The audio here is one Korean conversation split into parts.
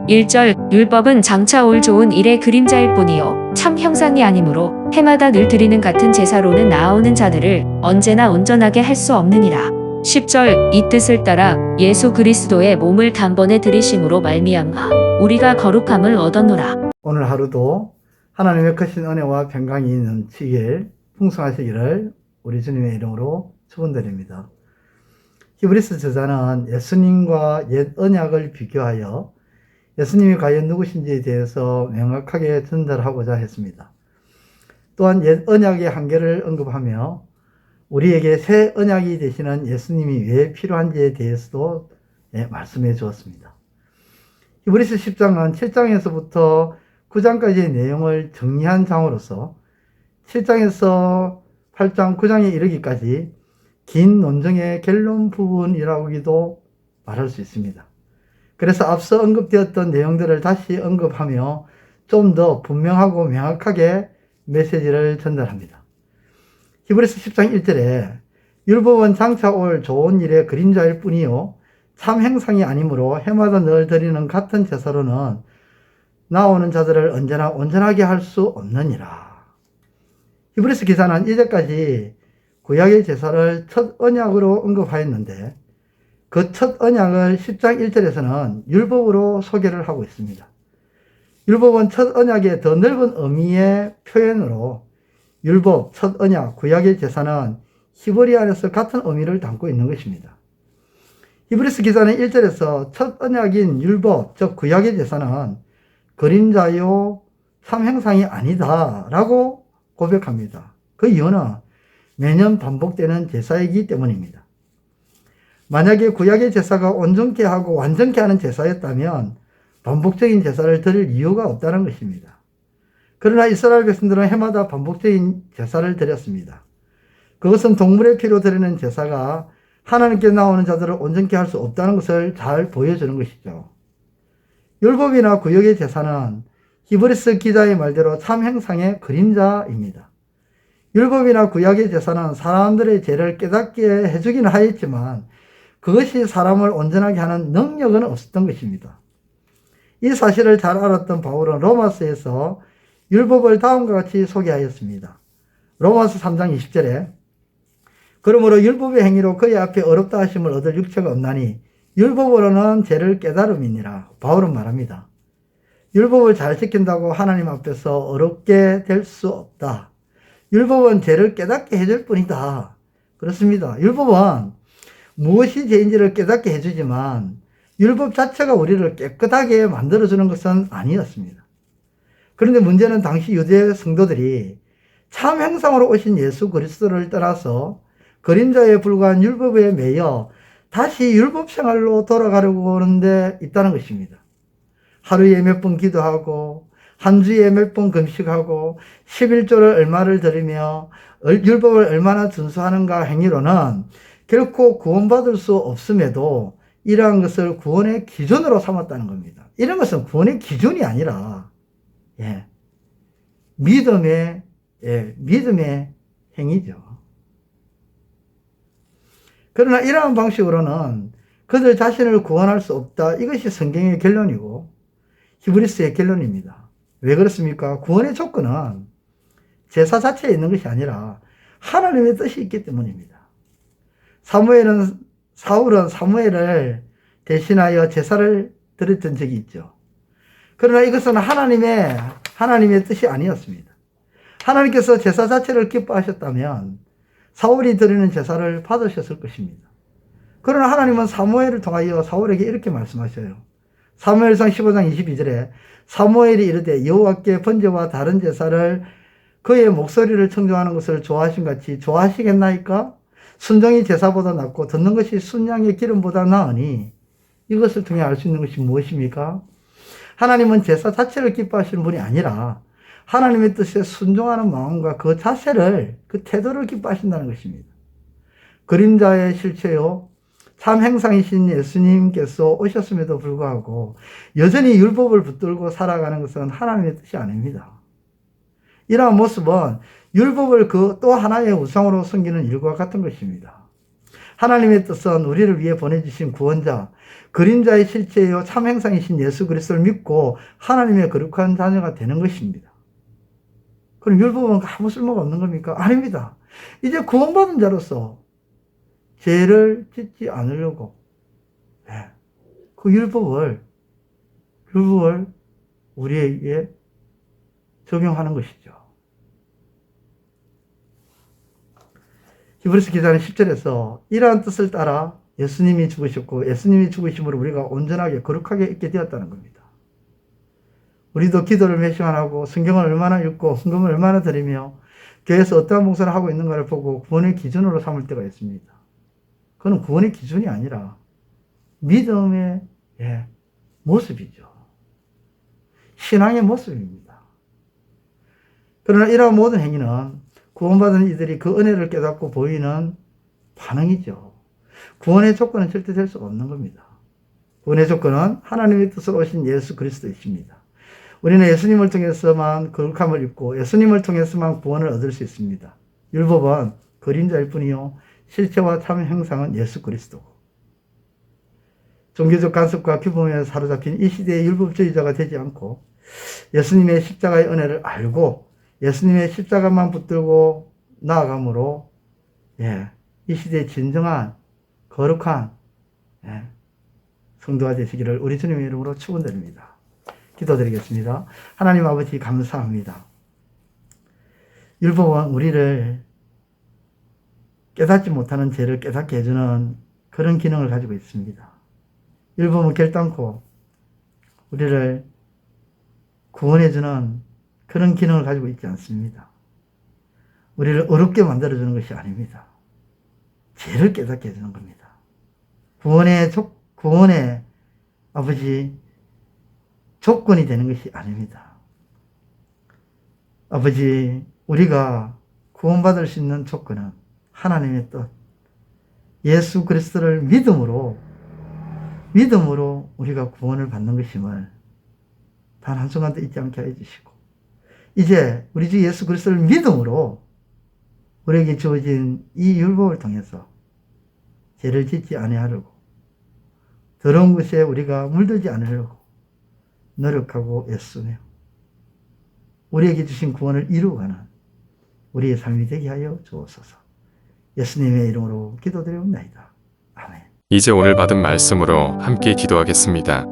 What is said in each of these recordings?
1절 율법은 장차 올 좋은 일의 그림자일 뿐이요 참 형상이 아니므로 해마다 늘 드리는 같은 제사로는 나아오는 자들을 언제나 온전하게 할 수 없느니라. 10절 이 뜻을 따라 예수 그리스도의 몸을 단번에 들이심으로 말미암아 우리가 거룩함을 얻었노라. 오늘 하루도 하나님의 크신 은혜와 평강이 넘치길 풍성하시기를 우리 주님의 이름으로 축원드립니다. 히브리서 저자는 예수님과 옛 언약을 비교하여 예수님이 과연 누구신지에 대해서 명확하게 전달하고자 했습니다. 또한 옛 언약의 한계를 언급하며 우리에게 새 언약이 되시는 예수님이 왜 필요한지에 대해서도 말씀해 주었습니다. 히브리서 10장은 7장에서부터 9장까지의 내용을 정리한 장으로서 7장에서 8장, 9장에 이르기까지 긴 논쟁의 결론 부분이라고도 말할 수 있습니다. 그래서 앞서 언급되었던 내용들을 다시 언급하며 좀 더 분명하고 명확하게 메시지를 전달합니다. 히브리서 10장 1절에 율법은 장차 올 좋은 일의 그림자일 뿐이요 참 행상이 아니므로 해마다 늘 드리는 같은 제사로는 나오는 자들을 언제나 온전하게 할 수 없느니라. 히브리서 기사는 이제까지 구약의 제사를 첫 언약으로 언급하였는데 그 첫 언약을 10장 1절에서는 율법으로 소개를 하고 있습니다. 율법은 첫 언약의 더 넓은 의미의 표현으로 율법, 첫 언약, 구약의 제사는 히브리 안에서 같은 의미를 담고 있는 것입니다. 히브리서 기사는 1절에서 첫 언약인 율법, 즉 구약의 제사는 그림자요 참 형상이 아니다 라고 고백합니다. 그 이유는 매년 반복되는 제사이기 때문입니다. 만약에 구약의 제사가 온전케 하고 완전케 하는 제사였다면 반복적인 제사를 드릴 이유가 없다는 것입니다. 그러나 이스라엘 백성들은 해마다 반복적인 제사를 드렸습니다. 그것은 동물의 피로 드리는 제사가 하나님께 나오는 자들을 온전케 할 수 없다는 것을 잘 보여주는 것이죠. 율법이나 구약의 제사는 히브리서 기자의 말대로 참 형상의 그림자입니다. 율법이나 구약의 제사는 사람들의 죄를 깨닫게 해주기는 하였지만 그것이 사람을 온전하게 하는 능력은 없었던 것입니다. 이 사실을 잘 알았던 바울은 로마서에서 율법을 다음과 같이 소개하였습니다. 로마서 3장 20절에 그러므로 율법의 행위로 그의 앞에 어렵다 하심을 얻을 육체가 없나니 율법으로는 죄를 깨달음이니라. 바울은 말합니다. 율법을 잘 지킨다고 하나님 앞에서 어렵게 될 수 없다. 율법은 죄를 깨닫게 해줄 뿐이다. 그렇습니다. 율법은 무엇이 죄인지를 깨닫게 해주지만 율법 자체가 우리를 깨끗하게 만들어주는 것은 아니었습니다. 그런데 문제는 당시 유대 성도들이 참 형상으로 오신 예수 그리스도를 떠나서 그림자에 불과한 율법에 매여 다시 율법 생활로 돌아가려고 하는데 있다는 것입니다. 하루에 몇 번 기도하고 한 주에 몇 번 금식하고 11조를 얼마를 드리며 율법을 얼마나 준수하는가 행위로는 결코 구원받을 수 없음에도 이러한 것을 구원의 기준으로 삼았다는 겁니다. 이런 것은 구원의 기준이 아니라 믿음의 행위죠. 그러나 이러한 방식으로는 그들 자신을 구원할 수 없다. 이것이 성경의 결론이고 히브리서의 결론입니다. 왜 그렇습니까? 구원의 조건은 제사 자체에 있는 것이 아니라 하나님의 뜻이 있기 때문입니다. 사울은 사무엘을 대신하여 제사를 드렸던 적이 있죠. 그러나 이것은 하나님의 뜻이 아니었습니다. 하나님께서 제사 자체를 기뻐하셨다면 사울이 드리는 제사를 받으셨을 것입니다. 그러나 하나님은 사무엘을 통하여 사울에게 이렇게 말씀하셔요. 사무엘상 15장 22절에 사무엘이 이르되 여호와께 번제와 다른 제사를 그의 목소리를 청종하는 것을 좋아하신 같이 좋아하시겠나이까? 순종이 제사보다 낫고 듣는 것이 순양의 기름보다 나으니 이것을 통해 알 수 있는 것이 무엇입니까? 하나님은 제사 자체를 기뻐하시는 분이 아니라 하나님의 뜻에 순종하는 마음과 그 자세를, 그 태도를 기뻐하신다는 것입니다. 그림자의 실체요, 참 행상이신 예수님께서 오셨음에도 불구하고 여전히 율법을 붙들고 살아가는 것은 하나님의 뜻이 아닙니다. 이러한 모습은 율법을 그 또 하나의 우상으로 섬기는 일과 같은 것입니다. 하나님의 뜻은 우리를 위해 보내주신 구원자, 그림자의 실체요 참 형상이신 예수 그리스도를 믿고 하나님의 거룩한 자녀가 되는 것입니다. 그럼 율법은 아무 쓸모가 없는 겁니까? 아닙니다. 이제 구원받은 자로서 죄를 짓지 않으려고 그 율법을 우리에게 적용하는 것이죠. 히브리서 기자는 10절에서 이러한 뜻을 따라 예수님이 죽으셨고 예수님이 죽으심으로 우리가 온전하게 거룩하게 있게 되었다는 겁니다. 우리도 기도를 몇 시간 하고 성경을 얼마나 읽고 헌금을 얼마나 드리며 교회에서 어떠한 봉사를 하고 있는가를 보고 구원의 기준으로 삼을 때가 있습니다. 그건 구원의 기준이 아니라 믿음의 모습이죠. 신앙의 모습입니다. 그러나 이러한 모든 행위는 구원받은 이들이 그 은혜를 깨닫고 보이는 반응이죠. 구원의 조건은 절대 될 수가 없는 겁니다. 구원의 조건은 하나님의 뜻으로 오신 예수 그리스도이십니다. 우리는 예수님을 통해서만 거룩함을 입고 예수님을 통해서만 구원을 얻을 수 있습니다. 율법은 그림자일 뿐이요 실체와 참 형상은 예수 그리스도고, 종교적 간섭과 규범에 사로잡힌 이 시대의 율법주의자가 되지 않고 예수님의 십자가의 은혜를 알고 예수님의 십자가만 붙들고 나아감으로 이 시대의 진정한 거룩한 성도가 되시기를 우리 주님의 이름으로 축원드립니다. 기도드리겠습니다. 하나님 아버지 감사합니다. 율법은 우리를 깨닫지 못하는 죄를 깨닫게 해주는 그런 기능을 가지고 있습니다. 율법은 결단코 우리를 구원해주는 그런 기능을 가지고 있지 않습니다. 우리를 어렵게 만들어주는 것이 아닙니다. 죄를 깨닫게 해주는 겁니다. 구원의 아버지 조건이 되는 것이 아닙니다. 아버지, 우리가 구원받을 수 있는 조건은 하나님의 뜻, 예수 그리스도를 믿음으로 우리가 구원을 받는 것임을 단 한순간도 잊지 않게 해주시고, 이제 우리 주 예수 그리스도를 믿음으로 우리에게 주어진 이 율법을 통해서 죄를 짓지 아니하려고, 더러운 것에 우리가 물들지 않으려고 노력하고 애쓰며 우리에게 주신 구원을 이루어가는 우리의 삶이 되게 하여 주옵소서. 예수님의 이름으로 기도드리옵나이다. 아멘. 이제 오늘 받은 말씀으로 함께 기도하겠습니다.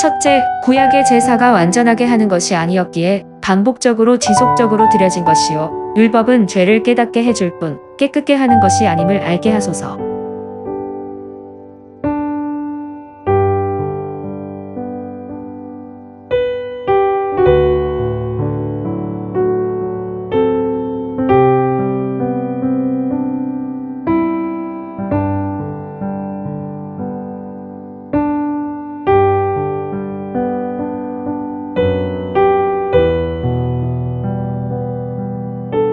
첫째, 구약의 제사가 완전하게 하는 것이 아니었기에 반복적으로 지속적으로 드려진 것이요 율법은 죄를 깨닫게 해줄 뿐 깨끗게 하는 것이 아님을 알게 하소서.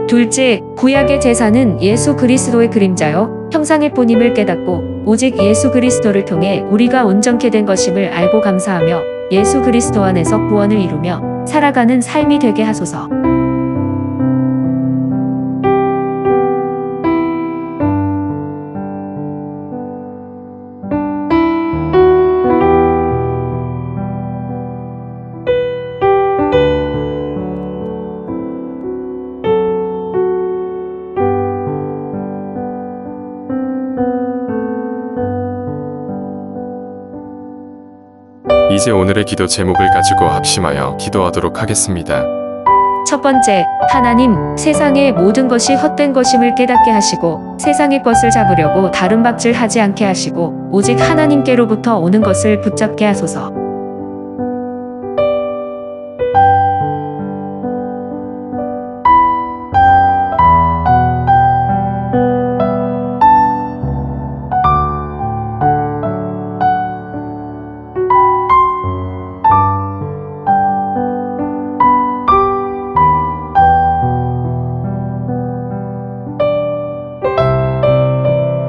둘째, 구약의 제사는 예수 그리스도의 그림자요 형상일 뿐임을 깨닫고 오직 예수 그리스도를 통해 우리가 온전케 된 것임을 알고 감사하며 예수 그리스도 안에서 구원을 이루며 살아가는 삶이 되게 하소서. 이제 오늘의 기도 제목을 가지고 합심하여 기도하도록 하겠습니다. 첫 번째, 하나님, 세상의 모든 것이 헛된 것임을 깨닫게 하시고 세상의 것을 잡으려고 다른 박질 하지 않게 하시고 오직 하나님께로부터 오는 것을 붙잡게 하소서.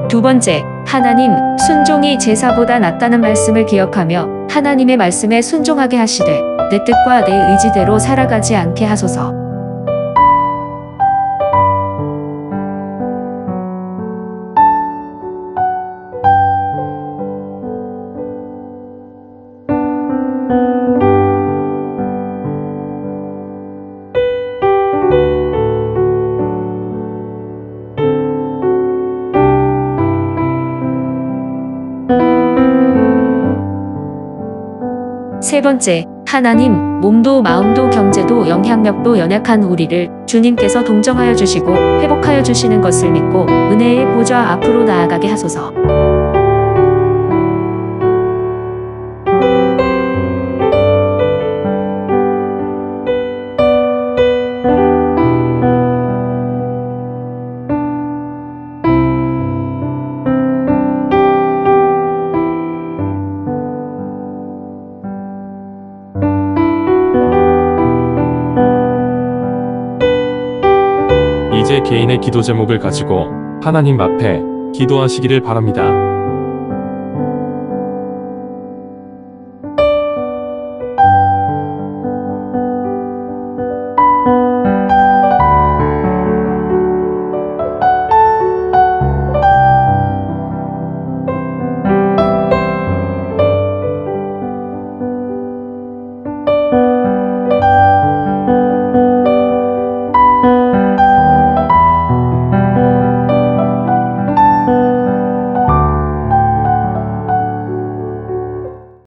두 번째, 하나님, 순종이 제사보다 낫다는 말씀을 기억하며 하나님의 말씀에 순종하게 하시되 내 뜻과 내 의지대로 살아가지 않게 하소서. 번째, 하나님, 몸도 마음도 경제도 영향력도 연약한 우리를 주님께서 동정하여 주시고 회복하여 주시는 것을 믿고 은혜의 보좌 앞으로 나아가게 하소서. 이제 개인의 기도 제목을 가지고 하나님 앞에 기도하시기를 바랍니다.